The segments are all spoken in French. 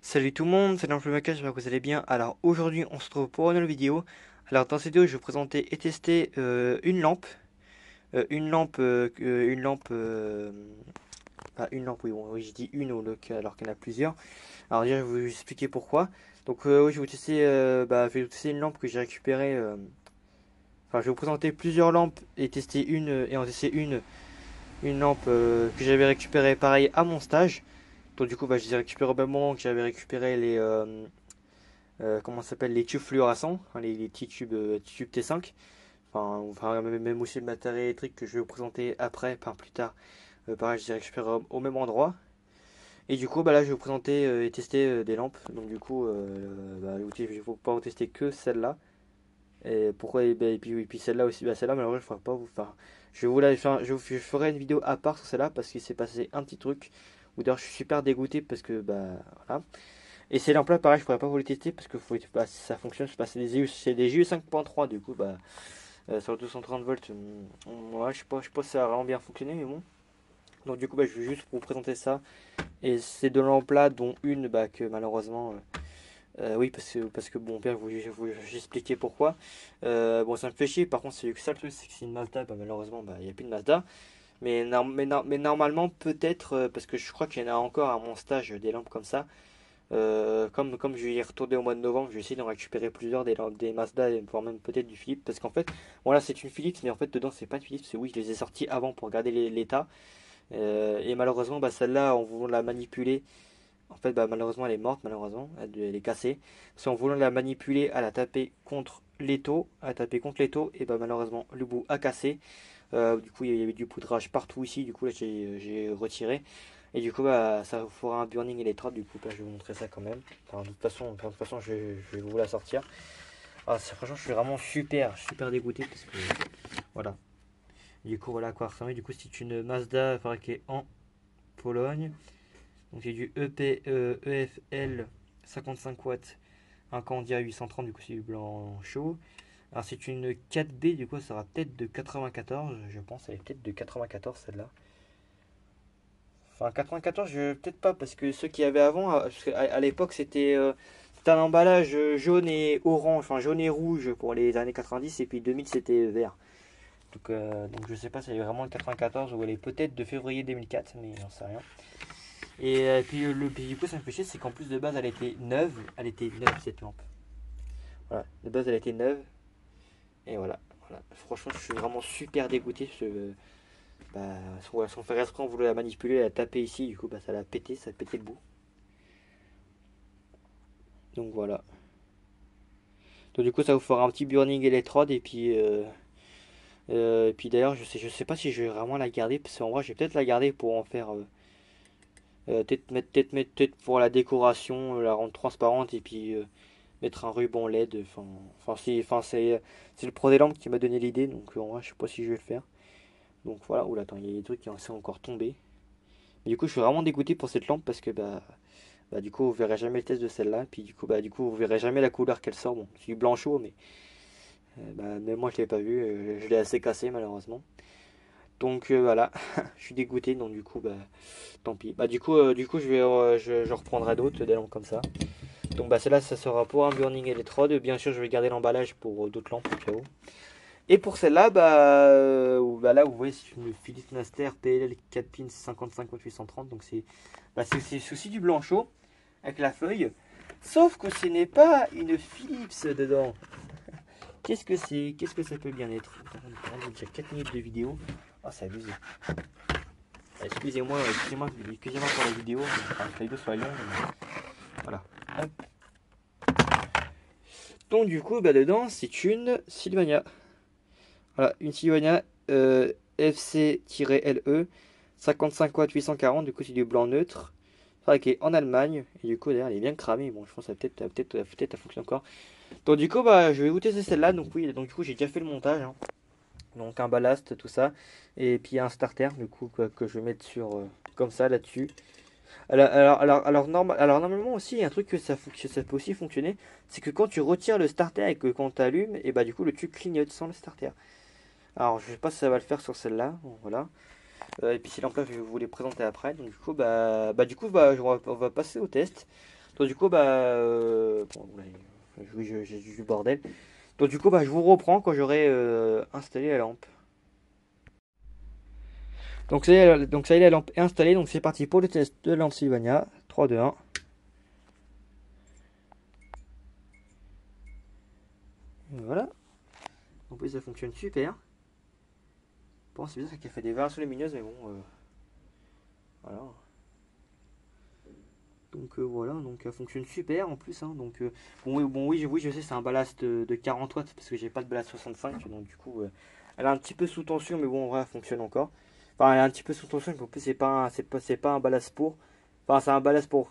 Salut tout le monde, c'est l'Amplemaca, j'espère que vous allez bien. Alors aujourd'hui on se retrouve pour une nouvelle vidéo. Alors dans cette vidéo je vais vous présenter et tester une lampe. Une lampe, oui, bon, oui je dis une alors qu'il y en a plusieurs. Alors déjà je vais vous expliquer pourquoi. Donc oui, je vais vous tester une lampe que j'ai récupérée. Enfin je vais vous présenter plusieurs lampes et tester et en tester une lampe que j'avais récupérée pareil à mon stage. Donc du coup je les ai récupérés au même moment que j'avais récupéré comment ça s'appelle, les tubes fluorescents, hein, les petits tubes T5. Enfin, même aussi le matériel électrique que je vais vous présenter après, enfin plus tard. Pareil, je les récupère au même endroit. Et du coup, là, je vais vous présenter et tester des lampes. Donc du coup, je ne vais pas vous tester que celle-là. Et pourquoi et puis celle-là aussi, celle-là, malheureusement, je ne ferai pas vous. Enfin, je ferai une vidéo à part sur celle-là parce qu'il s'est passé un petit truc. Ou d'ailleurs, je suis super dégoûté parce que voilà. Et ces lampes-là, pareil, je pourrais pas vous les tester parce que ça fonctionne. C'est des GU 5.3 du coup, sur 230 volts. Ouais, je sais pas si ça a vraiment bien fonctionné, mais bon. Donc du coup, je vais juste vous présenter ça. Et ces deux lampes-là, dont une, que malheureusement, oui, parce que bon, bien, vous j'expliquer pourquoi. Bon, ça me fait chier. Par contre, c'est le seul truc, c'est que c'est une Mazda. Malheureusement, il n'y a plus de Mazda. Mais normalement, peut-être, parce que je crois qu'il y en a encore à mon stage des lampes comme ça. Comme je vais y retourner au mois de novembre, je vais essayer d'en récupérer plusieurs des Mazda, voire même peut-être du Philips. Parce qu'en fait, bon là c'est une Philips, mais en fait dedans c'est pas de Philips. Oui, je les ai sortis avant pour garder l'état. Et malheureusement, celle-là, en voulant la manipuler, en fait, malheureusement elle est morte, malheureusement, elle est cassée. Parce qu'en voulant la manipuler, elle a tapé contre l'étau, et malheureusement le bout a cassé. Du coup, il y avait du poudrage partout ici. Du coup, là, j'ai retiré. Et du coup, ça vous fera un burning électrode. Du coup, je vais vous montrer ça quand même. De toute façon, je vais vous la sortir. Franchement, je suis vraiment super dégoûté parce que voilà. Du coup, voilà à quoi ressemble. Du coup, c'est une Mazda fabriquée en Pologne. Donc, c'est du EFL 55 watts, un Candia 830. Du coup, c'est du blanc chaud. Alors, c'est une 4B. Du coup, ça sera peut-être de 94. Je pense, elle est peut-être de 94 celle-là. Enfin, 94, peut-être pas, parce que ceux qu'il y avait avant, parce à l'époque, c'était un emballage jaune et orange, enfin jaune et rouge pour les années 90, et puis 2000, c'était vert. Donc je sais pas si elle est vraiment de 94 ou elle est peut-être de février 2004, mais j'en sais rien. Et puis du coup, ça me fait chier, c'est qu'en plus de base, elle était neuve cette lampe. Voilà, de base, elle était neuve, et voilà. Franchement, je suis vraiment super dégoûté, parce que son frère exprès, on voulait la manipuler, la taper ici, du coup, ça l'a pété, ça a pété le bout. Donc voilà. Donc du coup, ça vous fera un petit burning électrode et puis d'ailleurs, je sais pas si je vais vraiment la garder parce qu'en vrai, je vais peut-être la garder pour en faire peut-être pour la décoration, la rendre transparente et puis mettre un ruban LED. C'est le pro des lampes qui m'a donné l'idée, donc en vrai, je sais pas si je vais le faire. Donc voilà. Oula, attends, il y a des trucs qui sont encore tombés. Mais du coup, je suis vraiment dégoûté pour cette lampe parce que du coup, vous verrez jamais le test de celle-là. Puis du coup, vous verrez jamais la couleur qu'elle sort. Bon, c'est du blanc chaud, mais même moi je l'ai pas vu, je l'ai assez cassé malheureusement. Donc voilà, je suis dégoûté, donc du coup tant pis. Du coup je reprendrai d'autres des lampes comme ça. Donc celle-là ça sera pour un burning électrode. Bien sûr je vais garder l'emballage pour d'autres lampes au cas où. Et pour celle-là, là vous voyez c'est une Philips Master PLL 4 pins 55 830. Donc c'est aussi du blanc chaud avec la feuille. Sauf que ce n'est pas une Philips dedans. Qu'est-ce que c'est? Qu'est-ce que ça peut bien être? On a déjà 4 minutes de vidéo. Ah, c'est abusé. Excusez-moi pour la vidéo. Enfin, que la vidéo soit longue. Voilà. Hop. Donc, du coup, dedans, c'est une Sylvania. Voilà, une Sylvania FC-LE 55 watts 840. Du coup, c'est du blanc neutre. Fabriqué en Allemagne. Et du coup, d'ailleurs, elle est bien cramée. Bon, je pense que peut-être elle fonctionne encore. Donc, du coup, je vais vous tester celle-là. Donc, oui, donc, du coup, j'ai déjà fait le montage, hein. Donc un ballast, tout ça, et puis un starter du coup que je vais mettre sur comme ça là-dessus. Alors, normalement aussi, il y a un truc que ça peut aussi fonctionner, c'est que quand tu retires le starter et que quand tu allumes, et du coup le tube clignote sans le starter. Alors je sais pas si ça va le faire sur celle-là, bon, voilà. Et puis ces lampes-là, je vais vous les présenter après. Donc du coup, on va passer au test. Donc du coup, bah, bon, là, oui, j'ai du bordel. Donc du coup, bah, je vous reprends quand j'aurai installé la lampe. Donc ça y est, la lampe est installée. Donc c'est parti pour le test de lampe Sylvania. 3, 2, 1. Voilà. En plus, ça fonctionne super. Bon, c'est bizarre qu'elle fait des variations lumineuses, mais bon, voilà. Donc voilà, donc elle fonctionne super en plus. Hein, donc oui, je sais, c'est un ballast de 40 watts parce que j'ai pas de ballast 65. Donc du coup, elle est un petit peu sous tension, mais bon, en vrai, elle fonctionne encore. Enfin, elle est un petit peu sous tension, mais en plus, c'est pas un ballast pour. Enfin, c'est un ballast pour,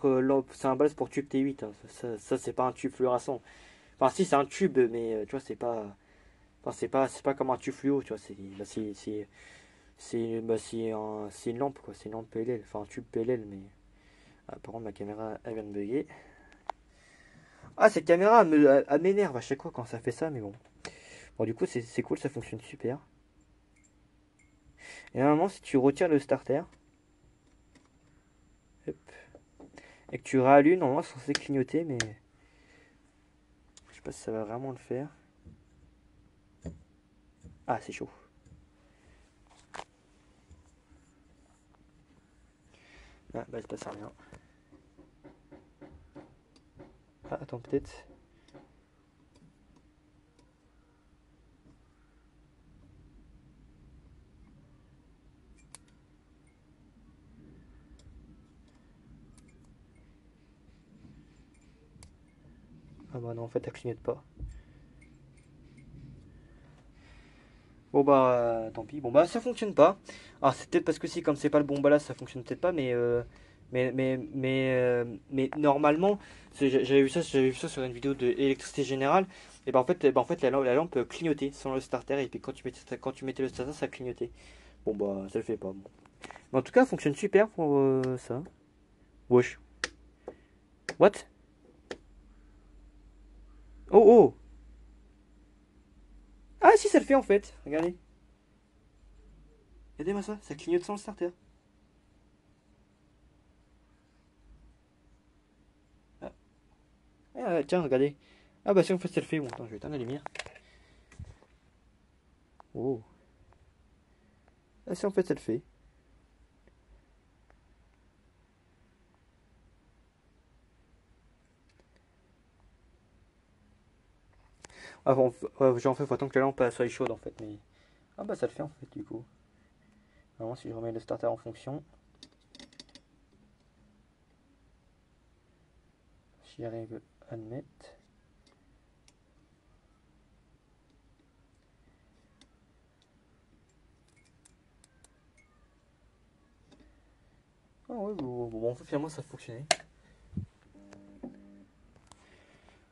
c'est un ballast pour tube T8. Hein. Ça, c'est pas un tube fluorescent. Enfin, si, c'est un tube, mais tu vois, c'est pas. Enfin, c'est pas comme un tube fluo, tu vois. C'est une lampe, quoi. C'est une lampe PLL. Enfin, un tube PLL, mais. Ah, par contre, ma caméra, elle vient de bugger. Ah, cette caméra, elle m'énerve à chaque fois quand ça fait ça, mais bon. Bon, du coup, c'est cool, ça fonctionne super. Et normalement, si tu retires le starter, hop, et que tu rallumes, normalement, c'est censé clignoter, mais je sais pas si ça va vraiment le faire. Ah, c'est chaud. Ah, bah, il se passe rien. Ah, attends, peut-être. Ah, bah non, en fait, elle clignote pas. Bon, bah, tant pis. Bon, bah, ça fonctionne pas. Alors, c'est peut-être parce que si, comme c'est pas le bon ballast, ça fonctionne peut-être pas, mais normalement, j'avais vu ça sur une vidéo de électricité générale. Et ben en fait la lampe clignotait sans le starter. Et puis quand tu mettais le starter, ça clignotait. Bon, bah, ça le fait pas. Bon. Mais en tout cas, ça fonctionne super pour ça. Wesh. What? Oh, oh! Ah, si, ça le fait en fait. Regardez. Regardez-moi ça clignote sans le starter. Ah, ah, tiens, regardez. Ah, bah, si en fait ça le fait. Bon, attends, je vais éteindre la lumière. Oh. Ah, si en fait ça le fait. Ah, bon, j'en fais, faut attendre que la lampe soit chaude en fait. Mais... Ah, bah, ça le fait en fait, du coup. Normalement, si je remets le starter en fonction, j'y arrive à le mettre. Ah, ouais, bon, finalement, ça a fonctionné.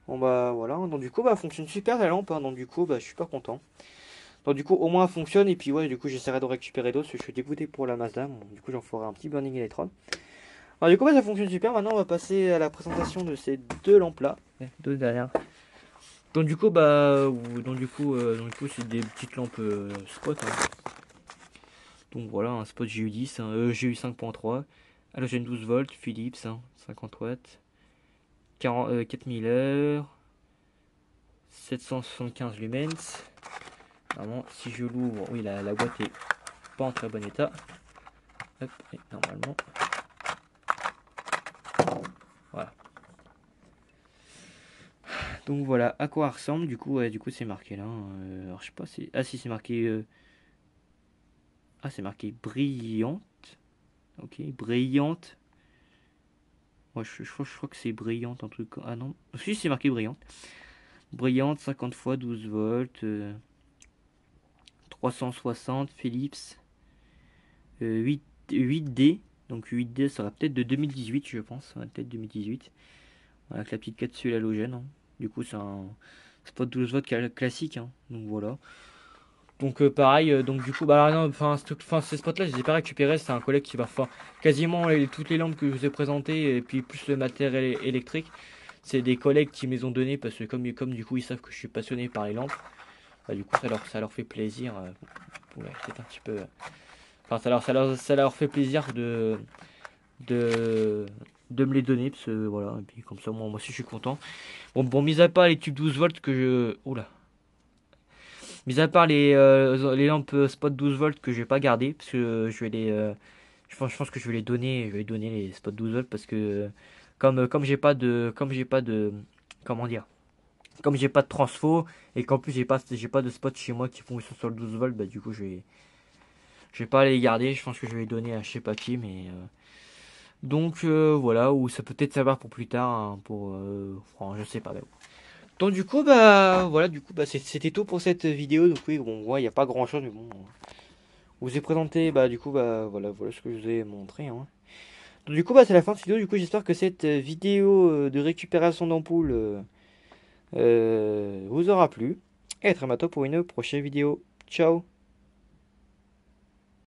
Bon, bah, voilà. Donc, du coup, bah, elle fonctionne super la lampe. Hein, donc, du coup, bah, je suis pas content. Donc, du coup, au moins, elle fonctionne. Et puis, ouais, du coup, j'essaierai de récupérer d'autres. Parce que je suis dégoûté pour la Mazda. Bon, du coup, j'en ferai un petit Burning Electron. Alors, du coup, bah, ça fonctionne super. Maintenant, on va passer à la présentation de ces deux lampes-là. Ouais, deux derrière. Donc du coup, c'est des petites lampes spot. Hein. Donc voilà, un spot GU10, un GU 5.3, halogène 12 volts, Philips, hein, 50 watts, 4000 heures, 775 lumens. Normalement, si je l'ouvre, oui, la boîte est pas en très bon état. Hop, et normalement, voilà. Donc voilà, à quoi elle ressemble. Du coup, ouais, du coup, c'est marqué là. Hein, alors, je sais pas si. Ah, si, c'est marqué. Ah, c'est marqué brillante. Ok, brillante. Ouais, je crois que c'est brillante, un truc. Ah non. Si, c'est marqué brillante. Brillante, 50 fois 12 volts. 360 Philips. 8D. Donc 8D, ça va peut-être de 2018, je pense. Ça va peut-être 2018. Voilà, avec la petite capsule halogène. Hein. Du coup, c'est un spot 12 volts classique. Hein. Donc voilà. Donc pareil, donc du coup, bah non, enfin ces spots là, je les ai pas récupérés, c'est un collègue qui va faire quasiment toutes les lampes que je vous ai présentées, et puis plus le matériel électrique, c'est des collègues qui me les ont donné parce que comme du coup ils savent que je suis passionné par les lampes, bah, du coup ça leur fait plaisir, ouais, c'est un petit peu, enfin ça leur fait plaisir de de me les donner, parce que voilà, et puis comme ça, moi aussi je suis content. Bon, mis à part les tubes 12 volts que je. Oula. Mis à part les lampes spot 12 volts que je vais pas garder, parce que je vais je pense que je vais les donner les spot 12 volts, parce que comme j'ai pas de, comment dire, comme j'ai pas de transfo, et qu'en plus j'ai pas de spot chez moi qui fonctionne sur le 12 volts, bah du coup je vais pas les garder, je pense que je vais les donner à je sais pas qui, mais donc voilà, ou ça peut peut-être servir pour plus tard, hein, pour, enfin, je sais pas. Mais bon. Donc du coup bah voilà, du coup bah c'était tout pour cette vidéo. Donc oui, bon, ouais, il y a pas grand chose, mais bon, je vous ai présenté bah du coup bah voilà ce que je vous ai montré, hein. Donc du coup bah c'est la fin de cette vidéo. Du coup j'espère que cette vidéo de récupération d'ampoule vous aura plu, et à très bientôt pour une prochaine vidéo. Ciao.